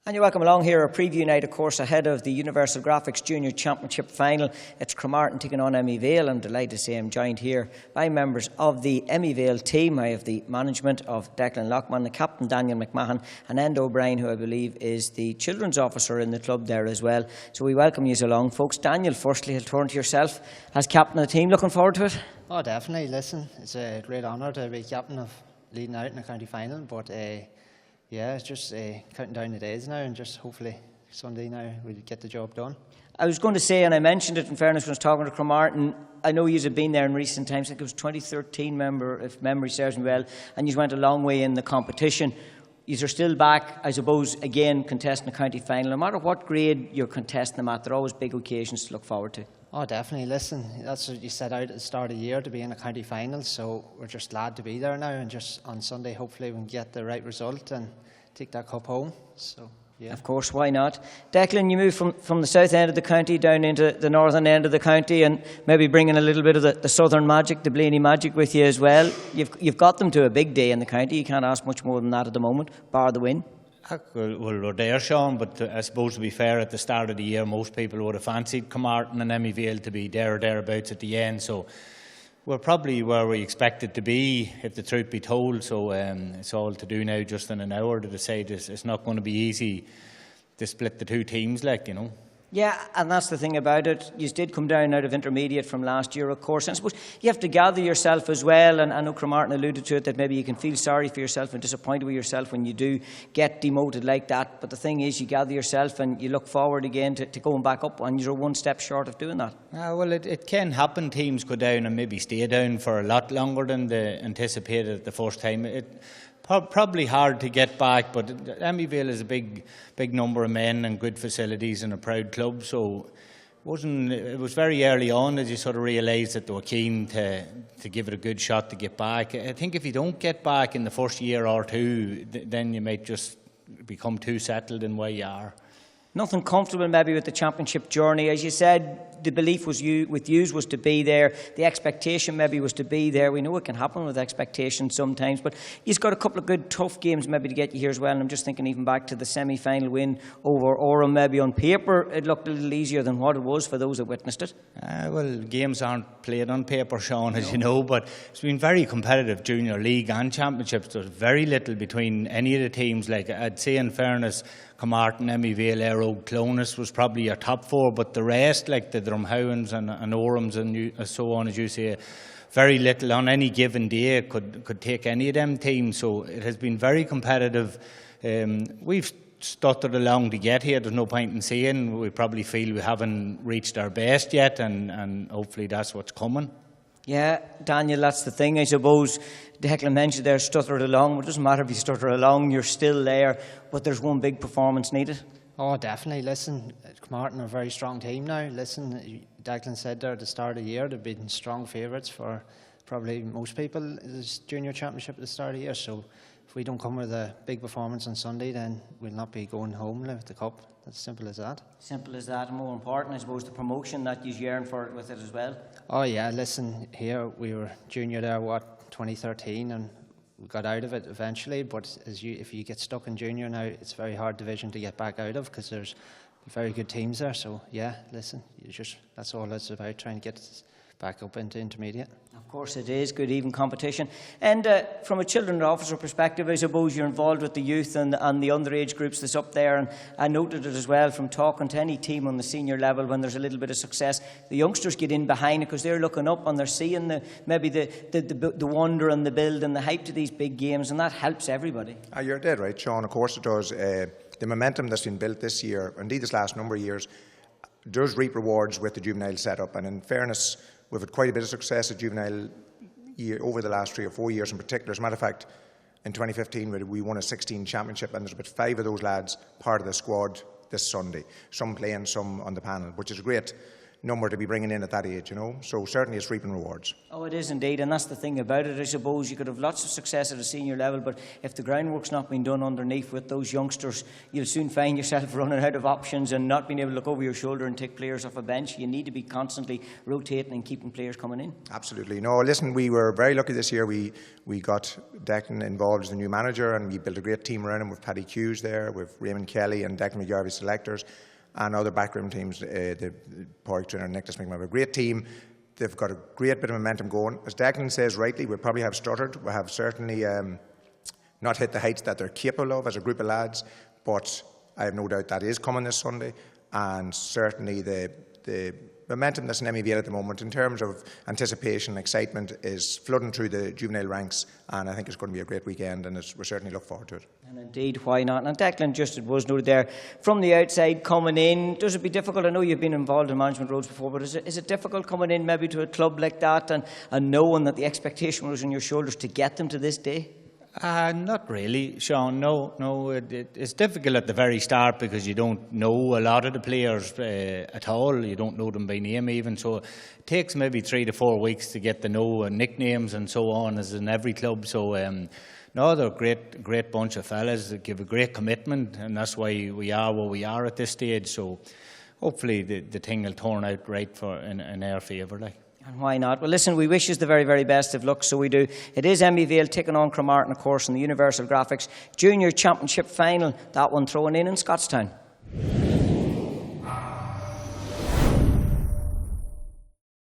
And you're welcome along here, a preview night, of course, ahead of the Universal Graphics Junior Championship final. It's Cremartin taking on Emyvale. I'm delighted to say I'm joined here by members of the Emyvale team. I have the management of Declan Loughman, the captain Daniel McMahon, and Enda O Brien, who I believe is the children's officer in the club there as well. So we welcome you along, folks. Daniel, firstly, I'll turn to yourself as captain of the team. Looking forward to it? Oh, definitely. Listen, it's a great honour to be captain of leading out in the county final, but yeah, it's just counting down the days now, and just hopefully Sunday now we'll get the job done. I was going to say, and I mentioned it in fairness when I was talking to Cremartin, I know you have been there in recent times. I think it was 2013, if memory serves me well, and you went a long way in the competition. You are still back, I suppose, again contesting the county final. No matter what grade you're contesting them at, there are always big occasions to look forward to. Oh, definitely. Listen, that's what you set out at the start of the year, to be in a county final, so we're just glad to be there now, and just on Sunday hopefully we can get the right result and take that cup home. So yeah. Of course, why not? Declan, you moved from the south end of the county down into the northern end of the county, and maybe bringing a little bit of the southern magic, the Blaney magic with you as well. You've got them to a big day in the county. You can't ask much more than that at the moment, bar the win. Well, we're there, Sean, but I suppose, to be fair, at the start of the year most people would have fancied Cremartin and Emyvale to be there or thereabouts at the end, so we're probably where we expected to be, if the truth be told. So it's all to do now just in an hour to decide. It's not going to be easy to split the two teams, like, you know. Yeah, and that's the thing about it. You did come down out of intermediate from last year, of course. And I suppose you have to gather yourself as well. And I know Cremartin alluded to it, that maybe you can feel sorry for yourself and disappointed with yourself when you do get demoted like that. But the thing is, you gather yourself and you look forward again to going back up, and you're one step short of doing that. Well, it can happen. Teams go down and maybe stay down for a lot longer than they anticipated the first time. Probably hard to get back, but Emyvale is a big number of men and good facilities and a proud club, so it was very early on that you sort of realised that they were keen to give it a good shot to get back. I think if you don't get back in the first year or two, then you might just become too settled in where you are. Nothing comfortable maybe with the championship journey. As you said, the belief was was to be there. The expectation maybe was to be there. We know it can happen with expectations sometimes, but you've got a couple of good tough games maybe to get you here as well. And I'm just thinking even back to the semi-final win over Orem. Maybe on paper it looked a little easier than what it was for those that witnessed it. Well, games aren't played on paper, Sean, as you know, but it's been very competitive, junior league and championships. There's very little between any of the teams. Like, I'd say, in fairness, Cremartin, Emyvale, Aero, Clonus was probably your top four, but the rest, like the Drumhowens and Orems and so on, as you say, very little on any given day could take any of them teams. So it has been very competitive. We've stuttered along to get here. There's no point in saying. We probably feel we haven't reached our best yet, and hopefully that's what's coming. Yeah, Daniel, that's the thing, I suppose. Declan mentioned there, stuttered along. Well, it doesn't matter if you stutter along, you're still there, but there's one big performance needed. Oh, definitely. Listen, Cremartin are a very strong team now. Listen, Declan said there at the start of the year they've been strong favourites for probably most people in this junior championship at the start of the year. So if we don't come with a big performance on Sunday, then we'll not be going home with the cup. That's simple as that. Simple as that. And more important, I suppose, the promotion that you yearn for with it as well. Oh yeah, listen, here we were junior there, 2013, and we got out of it eventually. But if you get stuck in junior now, it's a very hard division to get back out of, because there's very good teams there. So yeah, listen, that's all it's about, trying to get back up into intermediate. Of course it is, good even competition. And from a children's officer perspective, I suppose you're involved with the youth and the underage groups that's up there, and I noted it as well from talking to any team on the senior level. When there's a little bit of success, the youngsters get in behind it, because they're looking up and they're seeing the wonder and the build and the hype to these big games, and that helps everybody. You're dead right, Sean. Of course it does. The momentum that's been built this year, indeed this last number of years, does reap rewards with the juvenile setup. And in fairness, we've had quite a bit of success at juvenile over the last 3 or 4 years in particular. As a matter of fact, in 2015 we won a 16 championship, and there's about 5 of those lads part of the squad this Sunday. Some playing, some on the panel, which is great. number to be bringing in at that age, you know. So certainly it's reaping rewards. Oh, it is indeed, and that's the thing about it. I suppose you could have lots of success at a senior level, but if the groundwork's not being done underneath with those youngsters, you'll soon find yourself running out of options and not being able to look over your shoulder and take players off a bench. You need to be constantly rotating and keeping players coming in. Absolutely. No, listen, we were very lucky this year. We got Declan involved as the new manager, and we built a great team around him with Paddy Hughes there, with Raymond Kelly and Declan McGarvey selectors, and other backroom teams, the Porrick trainer Nicholas McMahon. A great team. They've got a great bit of momentum going. As Declan says rightly, we probably have stuttered. We have certainly not hit the heights that they're capable of as a group of lads, but I have no doubt that is coming this Sunday. And certainly the momentum that's in Emyvale at the moment in terms of anticipation and excitement is flooding through the juvenile ranks, and I think it's going to be a great weekend, and we certainly look forward to it. And indeed, why not? And Declan, just it was noted there, from the outside coming in, does it be difficult? I know you've been involved in management roles before, but is it difficult coming in maybe to a club like that and knowing that the expectation was on your shoulders to get them to this day? Not really, Sean. No. It's difficult at the very start because you don't know a lot of the players at all. You don't know them by name even. So it takes maybe 3 to 4 weeks to get to know nicknames and so on, as in every club. So no, they're a great bunch of fellas that give a great commitment, and that's why we are where we are at this stage. So hopefully the thing will turn out right in our favour, like. And why not? Well, listen, we wish you the very, very best of luck, so we do. It is Emyvale taking on Cremartin, of course, in the Universal Graphics Junior Championship final. That one thrown in Scottstown.